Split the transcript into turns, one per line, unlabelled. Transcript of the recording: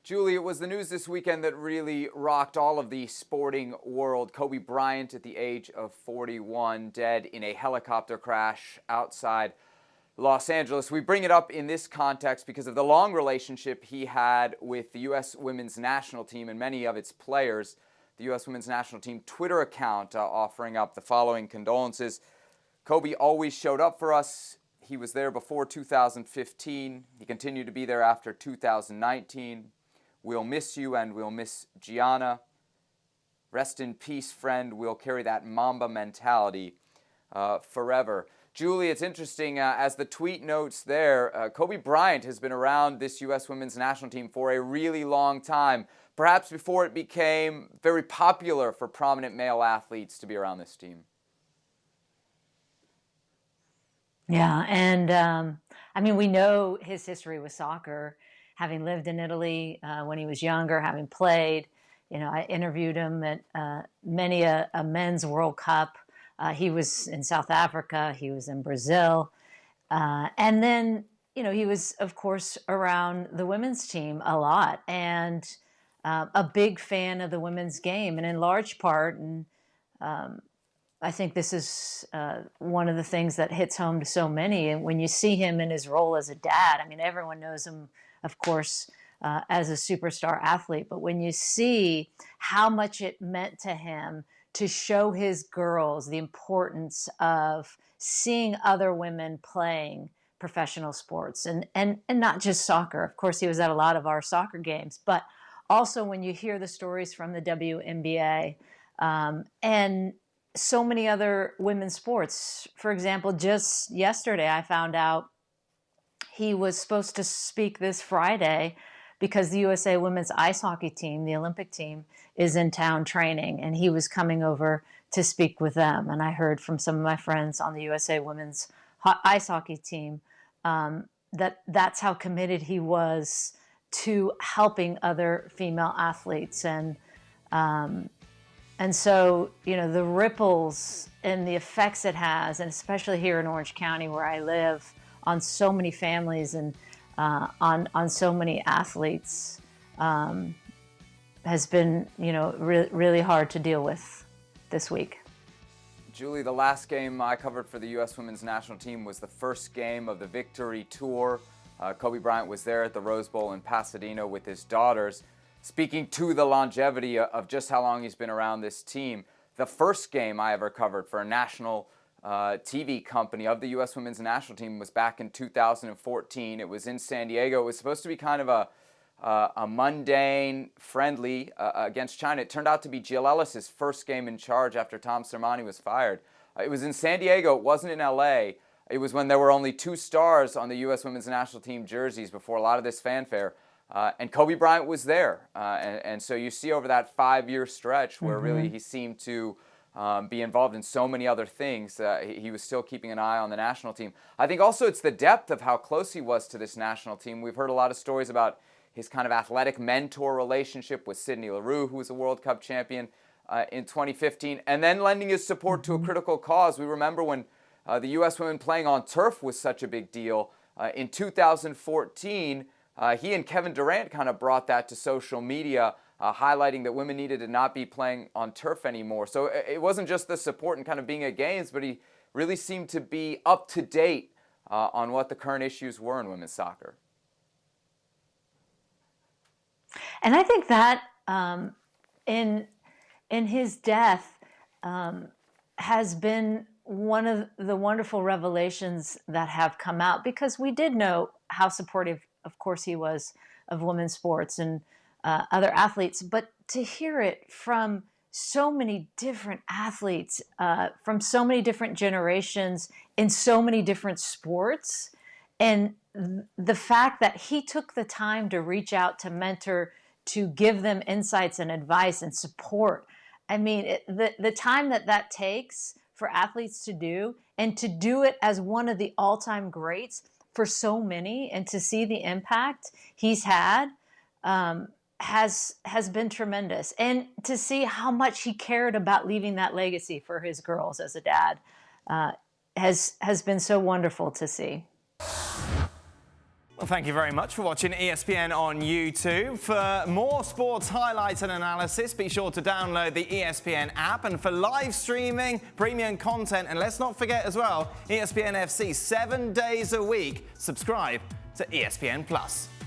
Julie, it was the news this weekend that really rocked all of the sporting world. Kobe Bryant, at the age of 41, dead in a helicopter crash outside Los Angeles. We bring it up in this context because of the long relationship he had with the U.S. women's national team and many of its players. The U.S. women's national team Twitter account offering up the following condolences. Kobe always showed up for us. He was there before 2015. He continued to be there after 2019. We'll miss you and we'll miss Gianna. Rest in peace, friend. We'll carry that Mamba mentality forever. Julie, it's interesting, as the tweet notes there, Kobe Bryant has been around this U.S. women's national team for a really long time, perhaps before it became very popular for prominent male athletes to be around this team.
Yeah, and I mean, we know his history with soccer, having lived in Italy when he was younger, having played. You know, I interviewed him at many a men's World Cup. He was in South Africa. He was in Brazil. And then, you know, he was, of course, around the women's team a lot and a big fan of the women's game. And in large part, and I think this is one of the things that hits home to so many. And when you see him in his role as a dad, I mean, everyone knows him, of course, as a superstar athlete. But when you see how much it meant to him to show his girls the importance of seeing other women playing professional sports and not just soccer. Of course, he was at a lot of our soccer games, but also when you hear the stories from the WNBA and so many other women's sports. For example, just yesterday I found out he was supposed to speak this Friday because the USA women's ice hockey team, the Olympic team, is in town training, and he was coming over to speak with them. And I heard from some of my friends on the USA women's ice hockey team that that's how committed he was to helping other female athletes. And so, you know, the ripples and the effects it has, and especially here in Orange County where I live, on so many families and on so many athletes has been, you know, really hard to deal with this week.
Julie, the last game I covered for the U.S. women's national team was the first game of the Victory Tour. Kobe Bryant was there at the Rose Bowl in Pasadena with his daughters, speaking to the longevity of just how long he's been around this team. The first game I ever covered for a national TV company of the U.S. women's national team was back in 2014. It was in San Diego. It was supposed to be kind of a mundane, friendly against China. It turned out to be Jill Ellis's first game in charge after Tom Sermanni was fired. It was in San Diego. It wasn't in L.A. It was when there were only 2 stars on the U.S. women's national team jerseys before a lot of this fanfare. And Kobe Bryant was there. And so you see over that 5-year stretch where really he seemed to be involved in so many other things, he was still keeping an eye on the national team. I think also it's the depth of how close he was to this national team. We've heard a lot of stories about his kind of athletic mentor relationship with Sydney Leroux, who was a World Cup champion in 2015, and then lending his support to a critical cause. We remember when the U.S. women playing on turf was such a big deal. In 2014, he and Kevin Durant kind of brought that to social media, highlighting that women needed to not be playing on turf anymore. So it wasn't just the support and kind of being at games, but he really seemed to be up to date on what the current issues were in women's soccer.
And I think that in his death has been one of the wonderful revelations that have come out, because we did know how supportive, of course, he was of women's sports and other athletes, but to hear it from so many different athletes, from so many different generations in so many different sports, and the fact that he took the time to reach out to mentor, to give them insights and advice and support. I mean, the time that takes for athletes to do, and to do it as one of the all-time greats for so many, and to see the impact he's had, has been tremendous. And to see how much he cared about leaving that legacy for his girls as a dad has been so wonderful to see.
Well, thank you very much for watching ESPN on YouTube. For more sports highlights and analysis, be sure to download the ESPN app. And for live streaming, premium content, and let's not forget as well, ESPN FC 7 days a week. Subscribe to ESPN+.